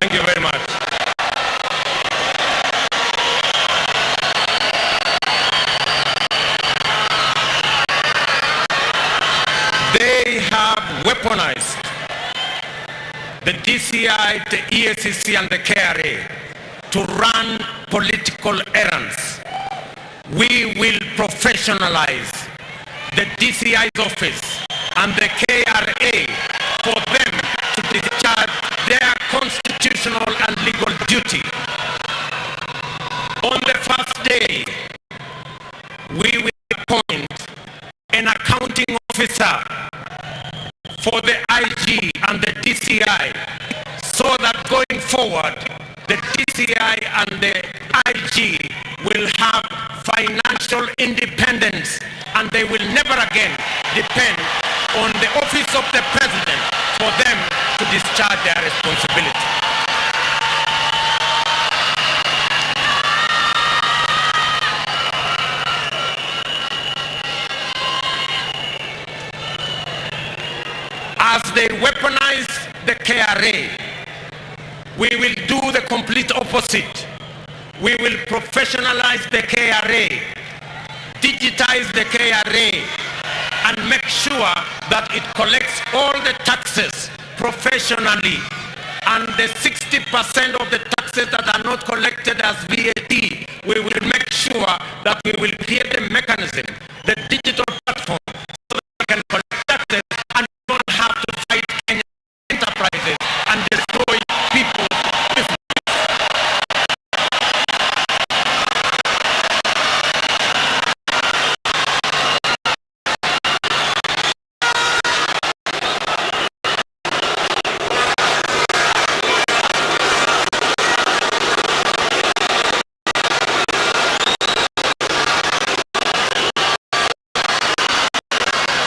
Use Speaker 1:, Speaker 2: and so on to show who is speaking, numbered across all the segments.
Speaker 1: Thank you very much. They have weaponized the DCI, the EACC, and the KRA to run political errands. We will professionalize the DCI's office and the KRA for them to discharge their constitutional and legal duty. On the first day, we will appoint an accounting officer for the IG and the DCI, so that going forward, the DCI and the IG will have financial independence, and they will never again depend on the office of the president for them to discharge their responsibility. As they weaponize the KRA, we will do the complete opposite. We will professionalize the KRA, digitize the KRA, and make sure that it collects all the taxes professionally. And the 60% of the taxes that are not collected as VAT, we will make sure that we will create a mechanism, the digital platform, so that we can collect taxes and don't have to fight Kenyan enterprises and destroy people's business.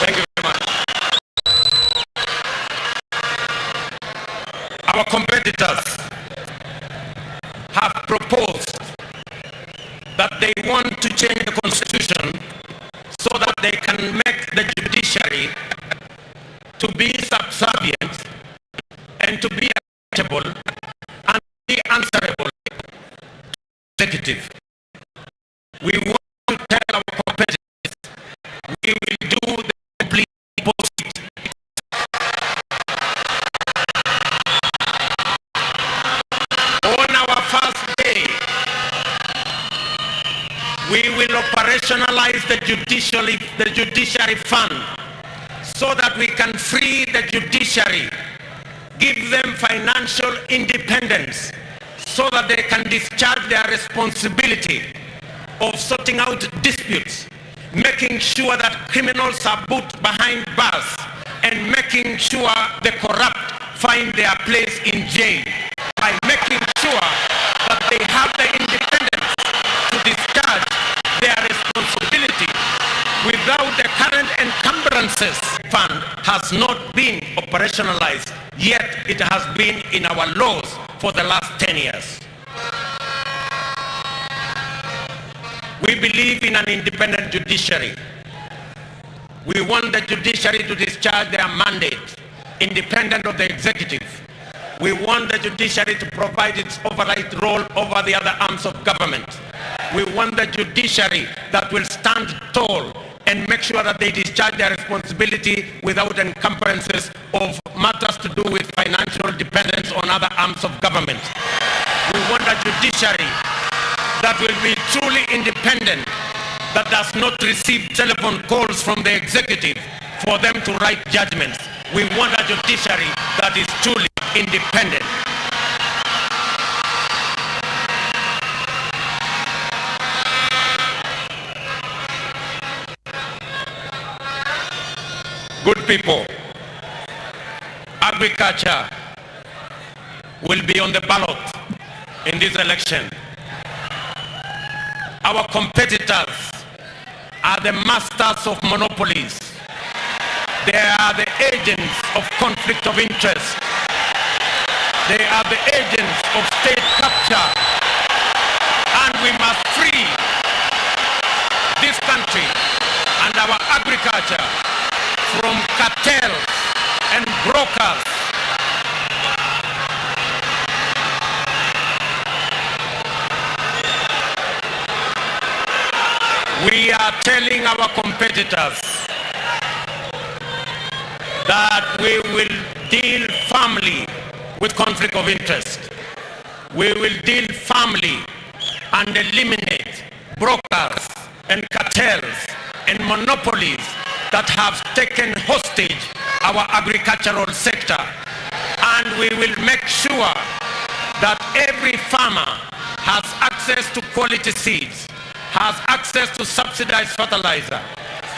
Speaker 1: Thank you very much. Our competitors have proposed that they want to change the constitution so that they can make the judiciary to be subservient and to be accountable and be answerable to the executive. We want to tell our competitors we will do the complete opposite. On our first day, we will operationalize the judiciary fund so that we can free the judiciary, give them financial independence so that they can discharge their responsibility of sorting out disputes, making sure that criminals are put behind bars, and making sure the corrupt find their place in jail, by making sure that they have the independence to discharge their responsibility. Without the current encumbrances fund has not been operationalized, yet it has been in our laws for the last 10 years. We believe in an independent judiciary. We want the judiciary to discharge their mandate, independent of the executive. We want the judiciary to provide its oversight role over the other arms of government. We want the judiciary that will stand tall and make sure that they discharge their responsibility without encumbrances of matters to do with financial dependence on other arms of government. We want a judiciary that will be truly independent, that does not receive telephone calls from the executive for them to write judgments. We want a judiciary that is truly independent. Good people, agriculture will be on the ballot in this election. Our competitors are the masters of monopolies. They are the agents of conflict of interest. They are the agents of state capture. And we must free this country and our agriculture from cartels and brokers. are telling our competitors that we will deal firmly with conflict of interest. We will deal firmly and eliminate brokers and cartels and monopolies that have taken hostage our agricultural sector. And we will make sure that every farmer has access to quality seeds, has access to subsidized fertilizer,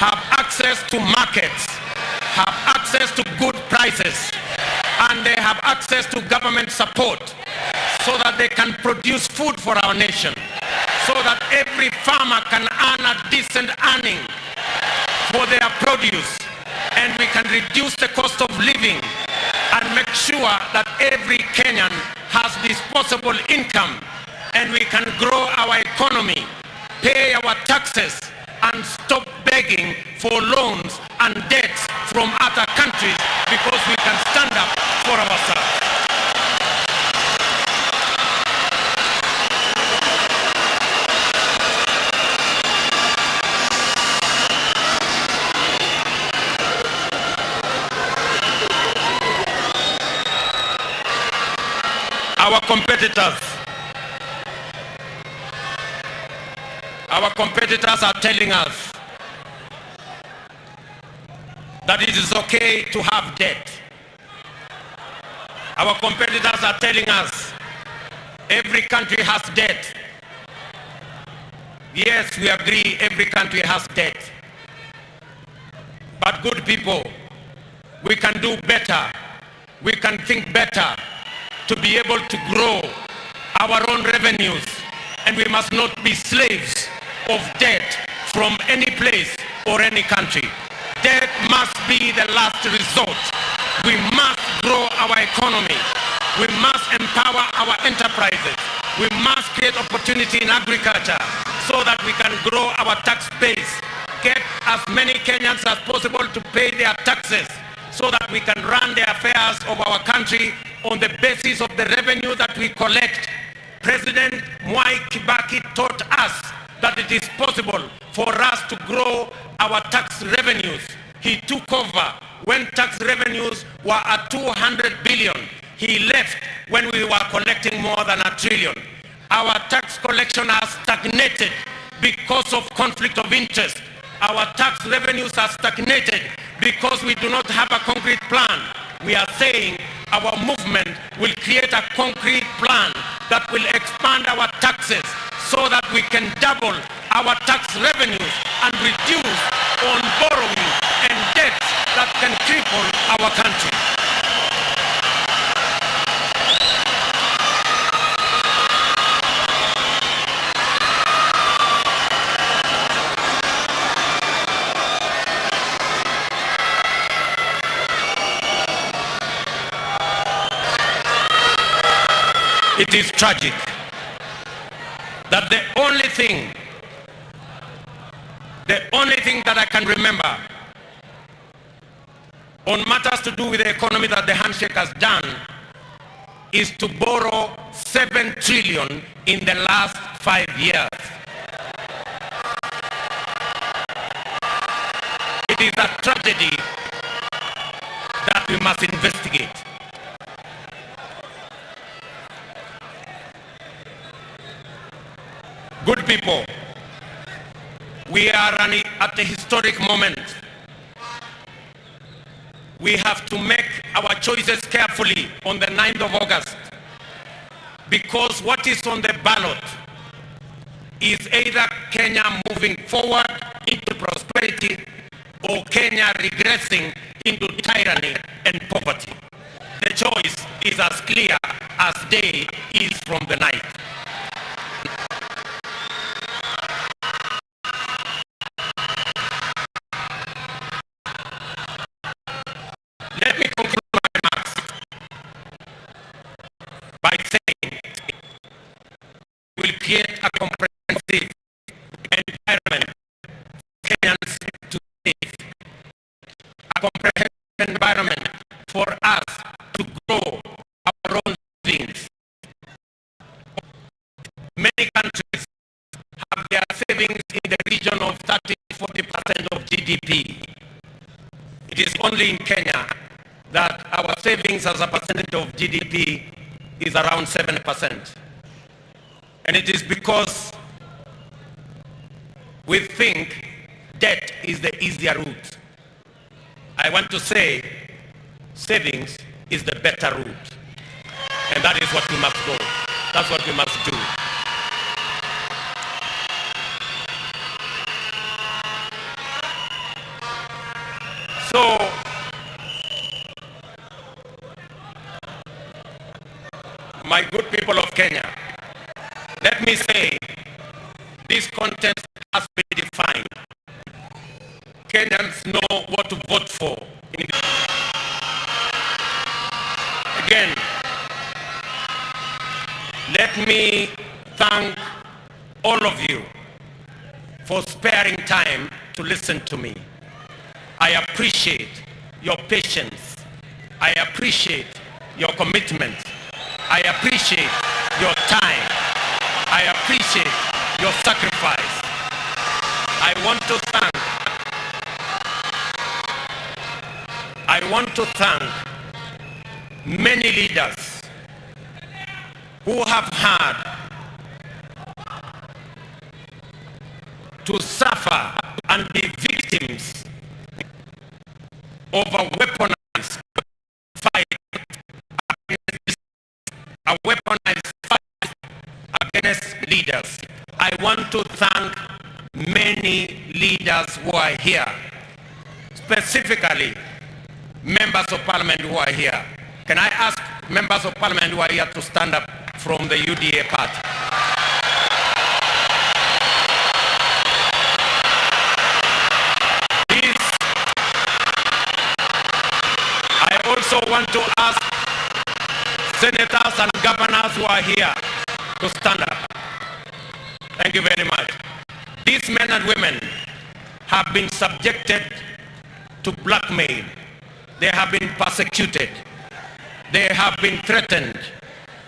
Speaker 1: have access to markets, have access to good prices, and they have access to government support so that they can produce food for our nation, so that every farmer can earn a decent earning for their produce, and we can reduce the cost of living and make sure that every Kenyan has disposable income, and we can grow our economy, pay our taxes, and stop begging for loans and debts from other countries, because we can stand up for ourselves. Our competitors are telling us that it is okay to have debt. Our competitors are telling us every country has debt. Yes, we agree every country has debt. But good people, we can do better. We can think better to be able to grow our own revenues, and we must not be slaves of debt from any place or any country. Debt must be the last resort. We must grow our economy. We must empower our enterprises. We must create opportunity in agriculture so that we can grow our tax base, get as many Kenyans as possible to pay their taxes, so that we can run the affairs of our country on the basis of the revenue that we collect. President Mwai Kibaki taught us that it is possible for us to grow our tax revenues. He took over when tax revenues were at 200 billion. He left when we were collecting more than $1 trillion. Our tax collection has stagnated because of conflict of interest. Our tax revenues are stagnated because we do not have a concrete plan. We are saying our movement will create a concrete plan that will expand our taxes so that we can double our tax revenues and reduce on borrowing and debt that can cripple our country. It is tragic that the only thing that I can remember on matters to do with the economy that the handshake has done is to borrow 7 trillion in the last 5 years. It is a tragedy that we must investigate. Good people, we are at a historic moment. We have to make our choices carefully on the 9th of August, because what is on the ballot is either Kenya moving forward into prosperity or Kenya regressing into tyranny and poverty. The choice is as clear as day is from the night. Let me conclude my remarks by saying we will create a comprehensive environment for Kenyans to live, a comprehensive environment for us to grow our own things. Many countries have their savings in the region of 30 It is only in Kenya that our savings as a percentage of GDP is around 7%. And it is because we think debt is the easier route. I want to say savings is the better route. And that is what we must go. That's what we must do. So, my good people of Kenya, let me say, this contest has been defined. Kenyans know what to vote for. Again, let me thank all of you for sparing time to listen to me. I appreciate your patience. I appreciate your commitment. I appreciate your time. I appreciate your sacrifice. I want to thank many leaders who have had to suffer and be victims of a weaponized fight against leaders. I want to thank many leaders who are here, specifically members of parliament who are here. Can I ask members of parliament who are here to stand up from the UDA party? I also want to ask senators and governors who are here to stand up. Thank you very much. These men and women have been subjected to blackmail. They have been persecuted. They have been threatened.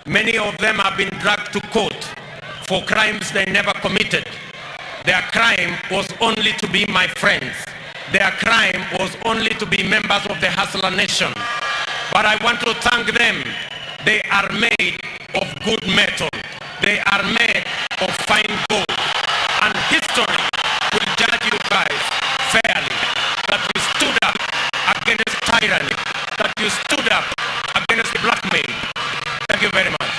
Speaker 1: Many of them have been dragged to court for crimes they never committed. Their crime was only to be my friends. Their crime was only to be members of the Hustler Nation. But I want to thank them. They are made of good metal. They are made of fine gold. And history will judge you guys fairly. That you stood up against tyranny. That you stood up against blackmail. Thank you very much.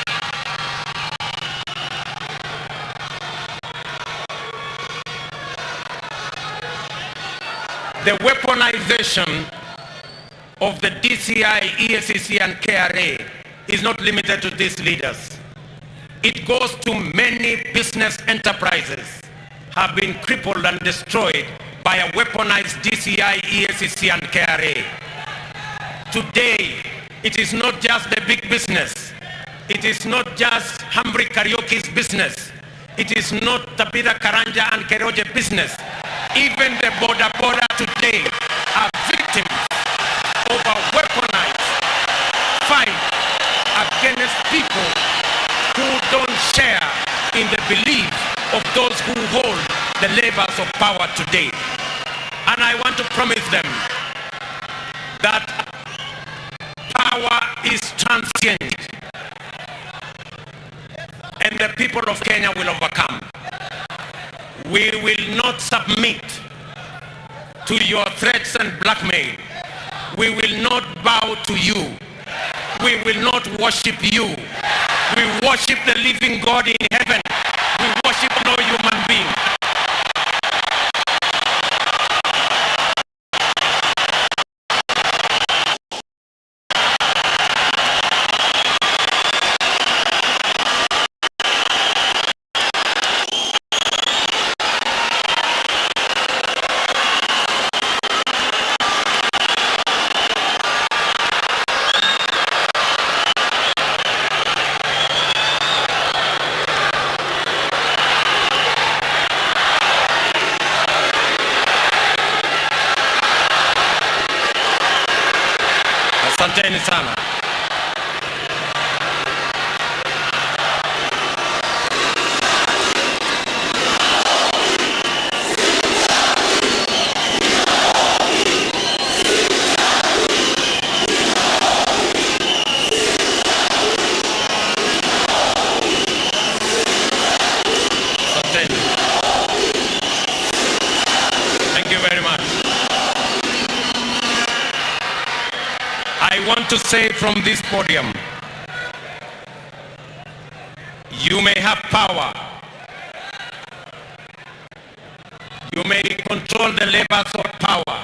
Speaker 1: The weaponization of the DCI, EACC and KRA is not limited to these leaders. It goes to many business enterprises have been crippled and destroyed by a weaponized DCI, EACC and KRA. Today, it is not just the big business. It is not just Humphrey Karaoke's business. It is not Tabitha Karanja and Keroje business. Even the border today are victims of a weaponized fight against people who don't share in the belief of those who hold the levers of power today. And I want to promise them that power is transient and the people of Kenya will overcome. We will not submit to your threats and blackmail. We will not bow to you. We will not worship you. We worship the living God in heaven. We worship no human being. Asanteni sana. I want to say from this podium, you may have power, you may control the levers of power,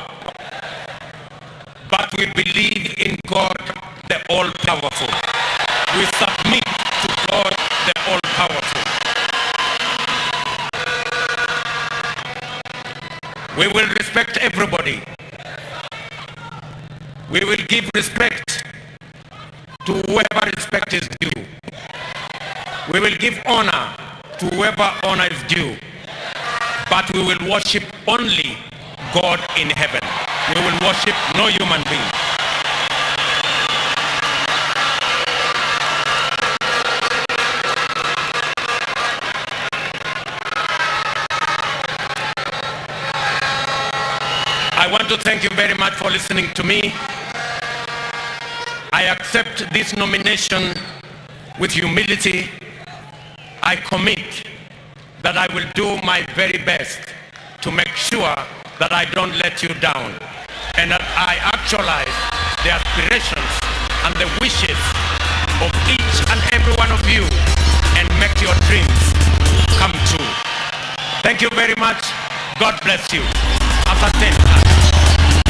Speaker 1: but we believe in God, the all-powerful. We submit to God, the all-powerful. We will respect everybody. We will give respect to whoever respect is due. We will give honor to whoever honor is due. But we will worship only God in heaven. We will worship no human being. I want to thank you very much for listening to me. I accept this nomination with humility. I commit that I will do my very best to make sure that I don't let you down and that I actualize the aspirations and the wishes of each and every one of you and make your dreams come true. Thank you very much. God bless you. Asante.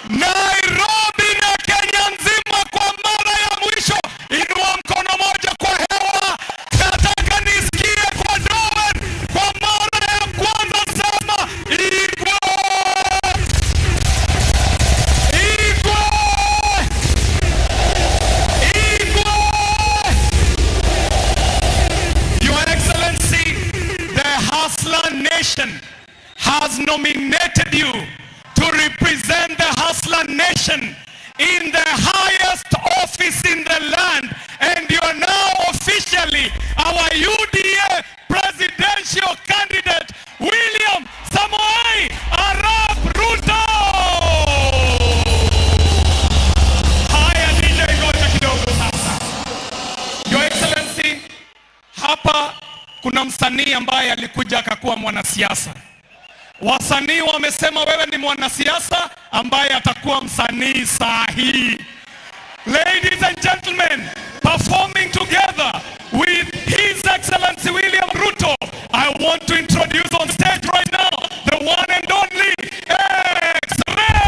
Speaker 2: Nairobi na Kenya nzima kwa mara ya mwisho, inua mkono moja kwa hewa. Nataka nisikie kwa Domen kwa mara ya kwanza, sema Igwe! Igwe! Igwe! Your Excellency, the Hustler Nation has nominated you to represent the Hustler Nation in the highest office in the land, and you are now officially our UDA presidential candidate, William Samoei Arap Ruto. Haya, DJ ngoja kidogo sasa. Your Excellency, hapa kuna msanii ambaye alikuja akakuwa mwanasiasa. Wasanii wamesema wewe ni mwanasiasa ambaye atakuwa msanii sahihi. Ladies and gentlemen, performing together with His Excellency William Ruto, I want to introduce on stage right now the one and only X-Ray!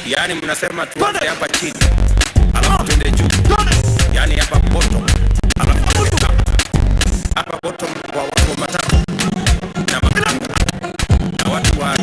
Speaker 1: Yani mnasema tuanze hapa chini, alafu tuende juu. Yani hapa bottom, alafu tuende top. Hapa bottom kwa watu matatu na watu wa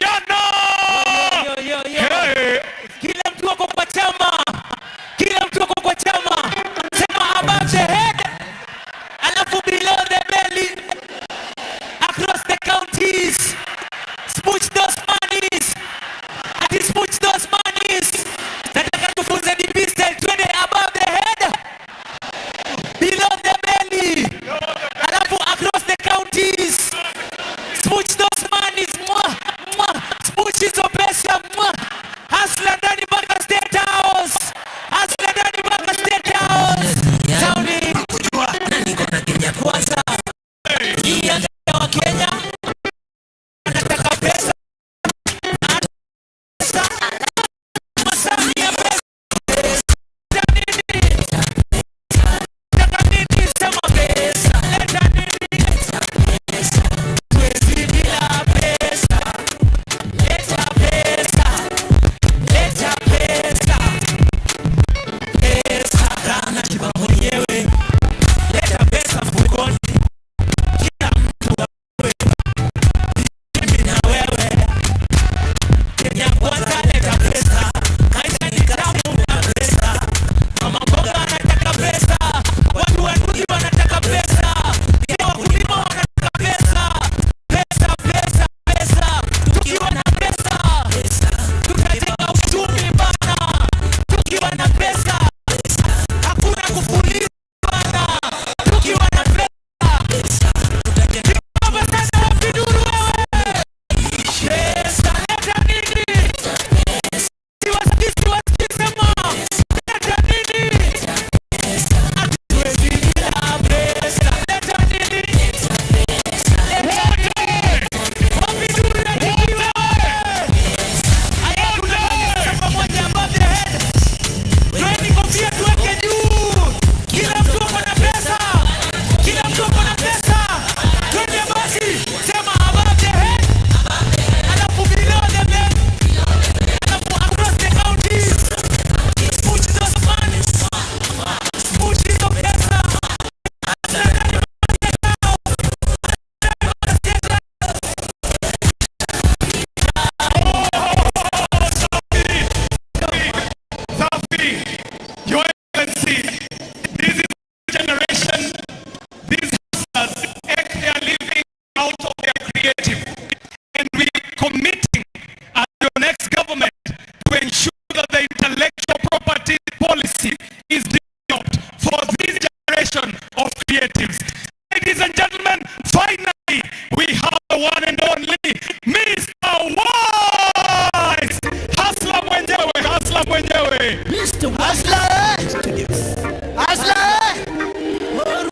Speaker 2: vijana. Hey.
Speaker 3: Kila mtu wako kwa chama. Kila mtu wako kwa chama. Sema above the head. Alafu below the belly. Across the counties. Smooch those monies. Ati smooch those monies. Nataka tufunze DP style. Twende above the head. Below the belly. Alafu across the counties. Smooch those monies. Smooch hizo pesa. Hustler ndani mpaka State House. Hustler ndani mpaka State House. Sounding. Nani kona Kenya kwanza? Hii ya Kenya. Anataka pesa.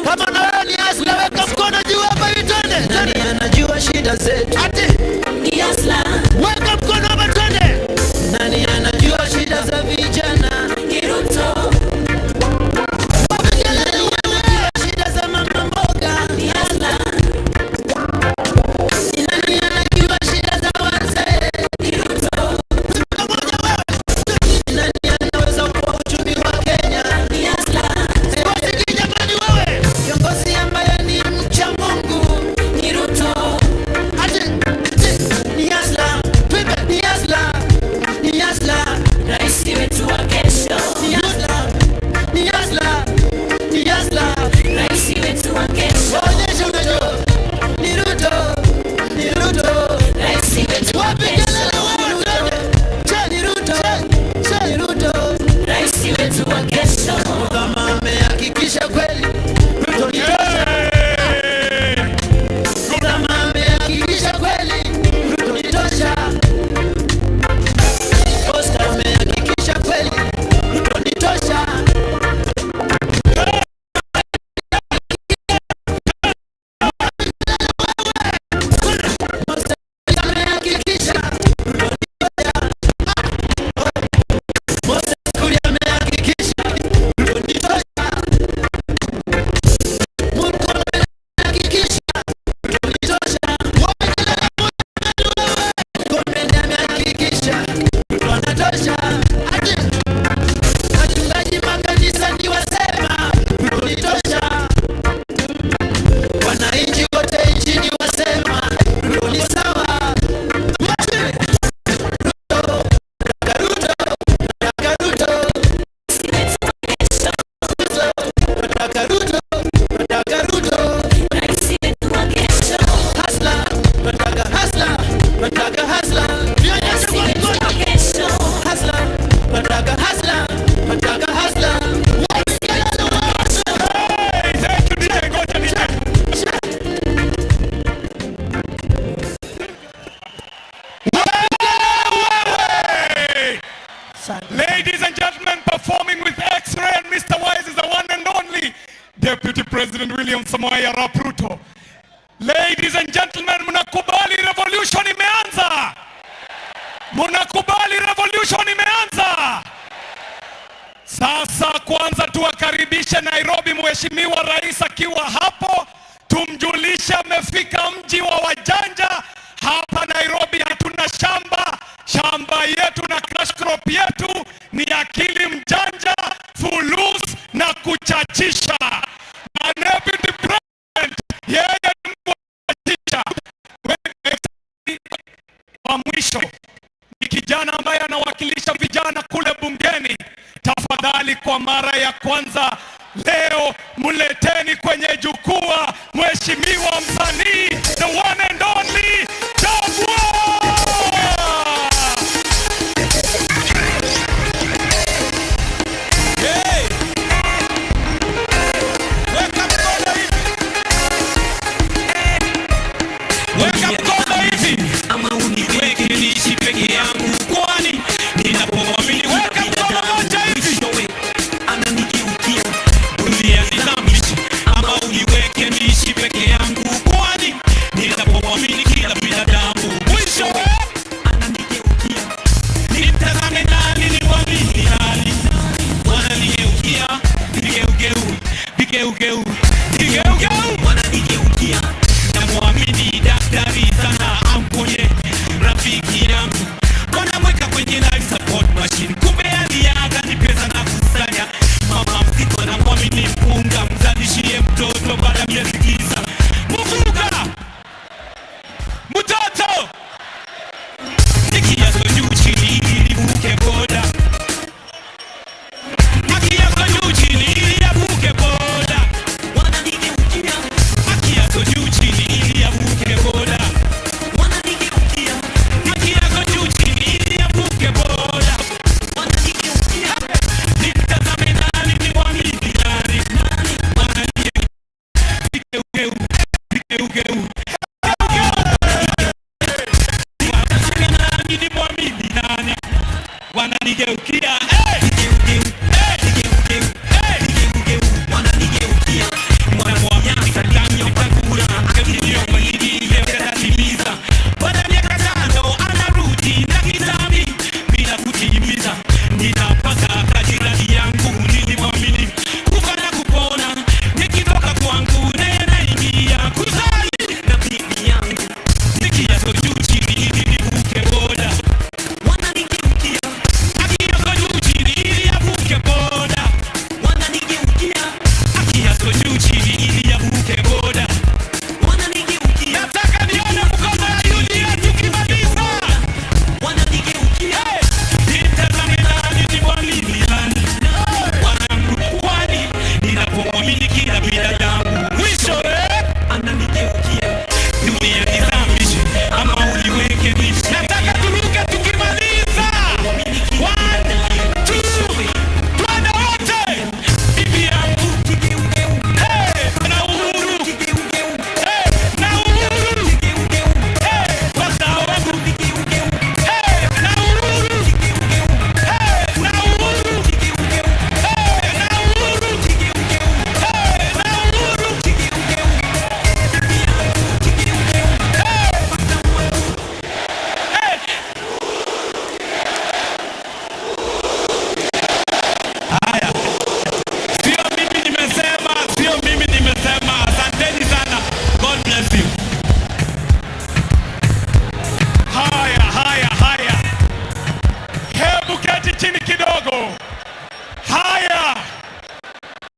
Speaker 4: Kama na ni Asla, weka mkono juu hapa hivi twende. Nani anajua shida zetu? Ati ni Asla. Weka mkono hapa twende. Nani anajua shida za vijana? Kiruto. Shida za mama mboga? Ni Asla. Nani anajua shida za wazee? Kiruto. Nani anaweza kuwa uchumi wa Kenya? Ni Asla. Kiongozi ambaye ni mcha Mungu ni Ruto.
Speaker 2: President William Samoei Arap Ruto. Ladies and gentlemen, mnakubali revolution imeanza? Mnakubali revolution imeanza? Sasa kwanza tuwakaribishe Nairobi, Mheshimiwa Rais akiwa hapo, tumjulishe amefika mji wa wajanja. Hapa Nairobi hatuna shamba, shamba yetu na cash crop yetu ni akili mjanja, fulus na kuchachisha. Na Deputy President yeye ni kuchachisha. Wa mwisho ni kijana ambaye anawakilisha vijana kule bungeni. Tafadhali kwa mara ya kwanza leo muleteni kwenye jukwaa Mheshimiwa msanii, the one and only Judiciary. Hey! Weka mkono hivi. Weka mkono hivi.
Speaker 3: Ama uniweke niishi peke yangu kwani ninapoamini
Speaker 2: weka mkono moja hivi.
Speaker 3: Ananigeukia dunia ninamishi. Ama uniweke niishi peke yangu kwani ninapoamini kila binadamu mwisho ananigeukia. Nitazame nani niwamini nani wananigeukia. Vigeugeu wananigeukia. Namwamini daktari sana amponye rafiki yangu. Wanamweka kwenye life support machine. Kumbe aliaga ni pesa na kusanya. Mama mzito anamwamini mpunga mzalishie mtoto baada ya miezi 9.